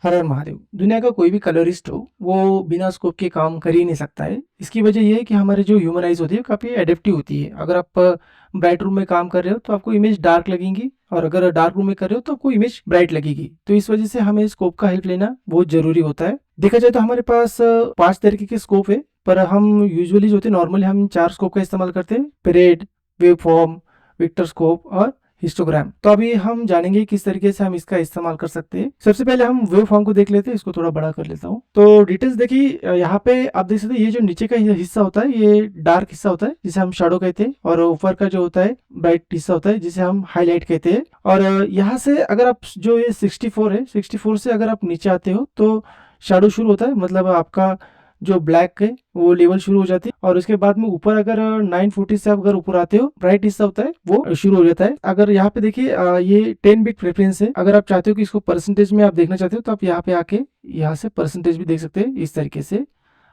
हर हर महादेव। दुनिया का कोई भी कलरिस्ट हो, वो बिना स्कोप के काम कर ही नहीं सकता है। इसकी वजह ये है कि हमारी जो ह्यूमन आइज़ होती है, काफ़ी एडेप्टिव होती है। अगर आप ब्राइट रूम में काम कर रहे हो, तो आपको इमेज डार्क लगेंगी और अगर डार्क रूम में कर रहे हो, तो आपको इमेज ब्राइट लगेगी। तो इस वजह से हमें स्कोप का हेल्प लेना बहुत ज़रूरी होता है। देखा जाए तो हमारे पास 5 तरीके के स्कोप है, पर हम यूजुअली जो होते हैं, नॉर्मली हम 4 स्कोप का इस्तेमाल करते हैं: पेरेड, वेवफॉर्म, वेक्टर स्कोप और हिस्टोग्राम। तो अभी हम जानेंगे किस तरीके से हम इसका इस्तेमाल कर सकते हैं। सबसे पहले हम वेव फॉर्म को देख लेते हैं। इसको थोड़ा बड़ा कर लेता हूँ। तो डिटेल्स देखिए, यहाँ पे आप देख सकते हैं, ये जो नीचे का हिस्सा होता है, ये डार्क हिस्सा होता है जिसे हम शैडो कहते हैं, और ऊपर का जो होता है ब्राइट हिस्सा होता है जिसे हम हाईलाइट कहते हैं। और यहाँ से अगर आप जो ये 64 है, 64 से अगर आप नीचे आते हो तो शैडो शुरू होता है, मतलब आपका जो ब्लैक है वो लेवल शुरू हो जाती है। और उसके बाद में ऊपर अगर 940 से आप अगर ऊपर आते हो, ब्राइट हिस्सा होता है वो शुरू हो जाता है। अगर यहाँ पे देखिए, ये 10 बिट प्रेफरेंस है। अगर आप चाहते हो कि इसको परसेंटेज में आप देखना चाहते हो, तो आप यहाँ पे आके यहाँ से परसेंटेज भी देख सकते हैं इस तरीके से।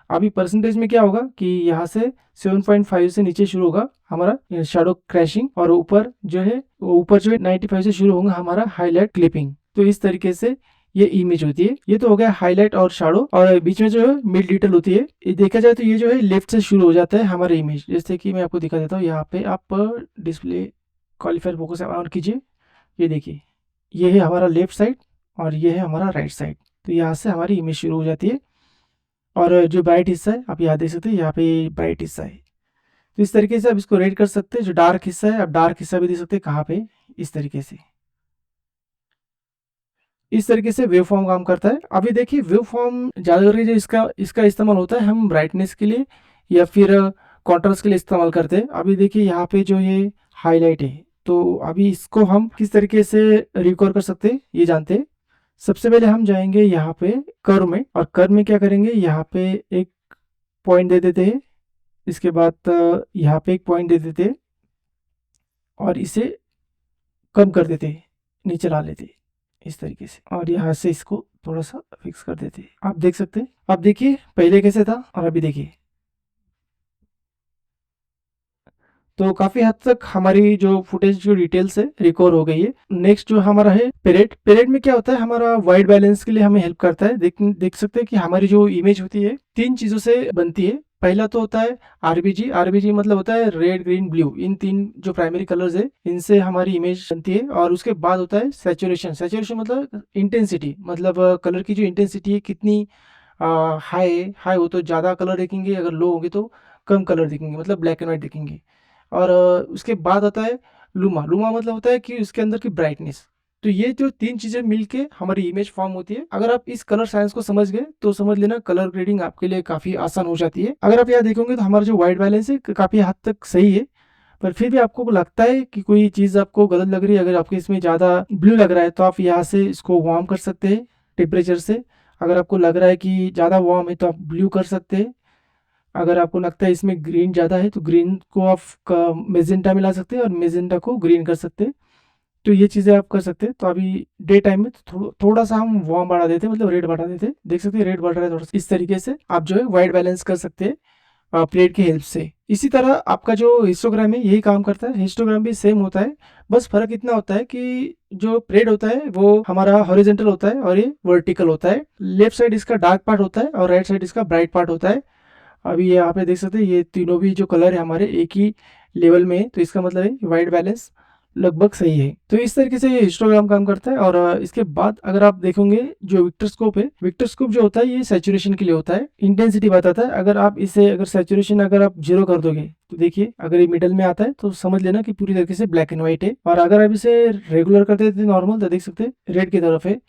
अभी परसेंटेज में क्या होगा कि यहाँ से 7.5 से नीचे शुरू होगा हमारा शैडो क्रैशिंग, और ऊपर जो है, ऊपर जो है 95 से शुरू होगा हमारा हाईलाइट क्लिपिंग। तो इस तरीके से ये इमेज होती है। ये तो हो गया हाईलाइट और शैडो, और बीच में जो है मिड डिटेल होती है। ये देखा जाए तो ये जो है लेफ्ट से शुरू हो जाता है हमारा इमेज। जैसे कि मैं आपको दिखा देता हूँ, यहाँ पे आप डिस्प्ले क्वालिफायर फोकस ऑन कीजिए। ये देखिए, ये है हमारा लेफ्ट साइड और ये है हमारा राइट साइड। तो यहाँ से हमारी इमेज शुरू हो जाती है। और जो ब्राइट हिस्सा है, आप यहाँ देख सकते हैं, यहाँ पे ब्राइट हिस्सा है। तो इस तरीके से आप इसको रेड कर सकते हैं। जो डार्क हिस्सा है, आप डार्क हिस्सा भी देख सकते हैं कहाँ पे, इस तरीके से। इस तरीके से वेव फॉर्म काम करता है। अभी देखिए, वेव फॉर्म ज़्यादा करके जो इसका इसका इस्तेमाल होता है, हम ब्राइटनेस के लिए या फिर कॉन्ट्रास्ट के लिए इस्तेमाल करते हैं। अभी देखिए, यहाँ पे जो ये हाईलाइट है, तो अभी इसको हम किस तरीके से रिकॉर्ड कर सकते हैं ये जानते हैं। सबसे पहले हम जाएंगे यहाँ पे कर्व में, और कर्व में क्या करेंगे, यहाँ पे एक पॉइंट दे देते हैं। इसके बाद यहाँ पे एक पॉइंट दे देते हैं और इसे कम कर देते हैं, नीचे ला लेते हैं इस तरीके से, और यहाँ से इसको थोड़ा सा फिक्स कर देते हैं। आप देख सकते हैं। आप देखिए पहले कैसे था और अभी देखिए। तो काफी हद तक हमारी जो फुटेज जो डिटेल्स है रिकवर हो गई है। नेक्स्ट जो हमारा है पेरेड। पेरेड में क्या होता है, हमारा वाइट बैलेंस के लिए हमें हेल्प करता है। देख सकते हैं कि हमारी जो इमेज होती है, 3 चीजों से बनती है। पहला तो होता है आरबीजी। आरबीजी मतलब होता है रेड, ग्रीन, ब्लू। इन 3 जो प्राइमरी कलर्स है, इनसे हमारी इमेज बनती है। और उसके बाद होता है सैचुरेशन। सैचुरेशन मतलब इंटेंसिटी, मतलब कलर की जो इंटेंसिटी है कितनी हाई है। हाई हो तो ज़्यादा कलर देखेंगे, अगर लो होंगे तो कम कलर दिखेंगे, मतलब ब्लैक एंड व्हाइट दिखेंगे। और उसके बाद आता है लुमा। लुमा मतलब होता है कि उसके अंदर की ब्राइटनेस। तो ये जो 3 चीजें मिलके हमारी इमेज फॉर्म होती है। अगर आप इस कलर साइंस को समझ गए तो समझ लेना कलर ग्रेडिंग आपके लिए काफी आसान हो जाती है। अगर आप यहाँ देखोगे तो हमारा जो व्हाइट बैलेंस है काफी हद तक सही है, पर फिर भी आपको लगता है कि कोई चीज आपको गलत लग रही है, अगर आपको इसमें ज्यादा ब्लू लग रहा है, तो आप यहाँ से इसको वार्म कर सकते हैं टेम्परेचर से। अगर आपको लग रहा है कि ज्यादा वार्म है, तो आप ब्लू कर सकते हैं। अगर आपको लगता है इसमें ग्रीन ज़्यादा है, तो ग्रीन को आप मेजेंटा मिला सकते हैं और मेजेंटा को ग्रीन कर सकते हैं। तो ये चीज़ें आप कर सकते हैं। तो अभी डे टाइम में तो थोड़ा सा हम वार्म बढ़ा देते हैं, मतलब रेड बढ़ा देते हैं। देख सकते हैं रेड बढ़ रहा है थोड़ा सा। इस तरीके से आप जो है वाइट बैलेंस कर सकते हैं प्लेट की हेल्प से। इसी तरह आपका जो हिस्टोग्राम है यही काम करता है। हिस्टोग्राम भी सेम होता है, बस फर्क इतना होता है कि जो प्लेट होता है वो हमारा हॉरिजेंटल होता है और ये वर्टिकल होता है। लेफ्ट साइड इसका डार्क पार्ट होता है और राइट साइड इसका ब्राइट पार्ट होता है। अभी यहाँ पे देख सकते हैं, ये तीनों भी जो कलर है हमारे एक ही लेवल में है, तो इसका मतलब है वाइट बैलेंस लगभग सही है। तो इस तरीके से ये हिस्टोग्राम काम करता है। और इसके बाद अगर आप देखोगे, जो विक्टरस्कोप है, विक्टरस्कोप जो होता है ये सैचुरेशन के लिए होता है, इंटेंसिटी बताता है। अगर आप इसे अगर सैचुरेशन अगर आप 0 कर दोगे, तो देखिए अगर ये मिडल में आता है तो समझ लेना कि पूरी तरीके से ब्लैक एंड व्हाइट है। और अगर आप इसे रेगुलर कर देते नॉर्मल, तो देख सकते हैं रेड की तरफ है,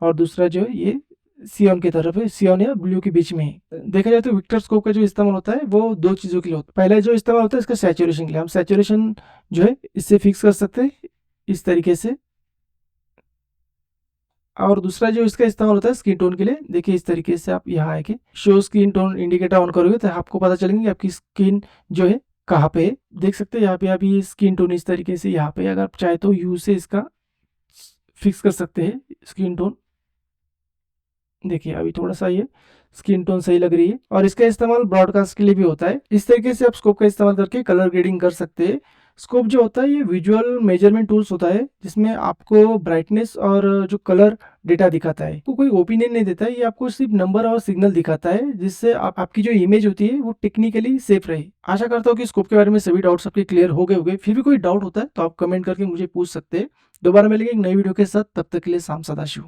और दूसरा जो है ये सियोन की तरफ है, सियोन या ब्लू के बीच में है। देखा जाए तो विक्टर स्कोप का जो इस्तेमाल होता है वो 2 चीजों के लिए होता है। पहला जो इस्तेमाल होता है इसका सैचुरेशन के लिए, हम सैचुरेशन जो है इससे फिक्स कर सकते हैं इस तरीके से। और दूसरा जो इसका इस्तेमाल होता है स्किन टोन के लिए, देखिए इस तरीके से आप यहाँ आके show skin tone indicator on करोगे तो आपको पता चलेंगे कि आपकी स्किन जो है कहाँ पे है। देख सकते हैं यहाँ पे अभी स्किन टोन इस तरीके से, यहाँ पे अगर आप चाहे तो यू से इसका फिक्स कर सकते हैं स्किन टोन। देखिए अभी थोड़ा सा ये स्किन टोन सही लग रही है। और इसका इस्तेमाल ब्रॉडकास्ट के लिए भी होता है। इस तरीके से आप स्कोप का इस्तेमाल करके कलर ग्रेडिंग कर सकते हैं। स्कोप जो होता है ये विजुअल मेजरमेंट टूल्स होता है, जिसमें आपको ब्राइटनेस और जो कलर डेटा दिखाता है। तो कोई ओपिनियन नहीं देता है, ये आपको सिर्फ नंबर और सिग्नल दिखाता है, जिससे आपकी जो इमेज होती है वो टेक्निकली सेफ रहे। आशा करता हूँ कि स्कोप के बारे में सभी डाउट्स आपके क्लियर हो गए होंगे। फिर भी कोई डाउट होता है तो आप कमेंट करके मुझे पूछ सकते हैं। दोबारा मिलेंगे एक नई वीडियो के साथ, तब तक के लिए साम सदाशिव।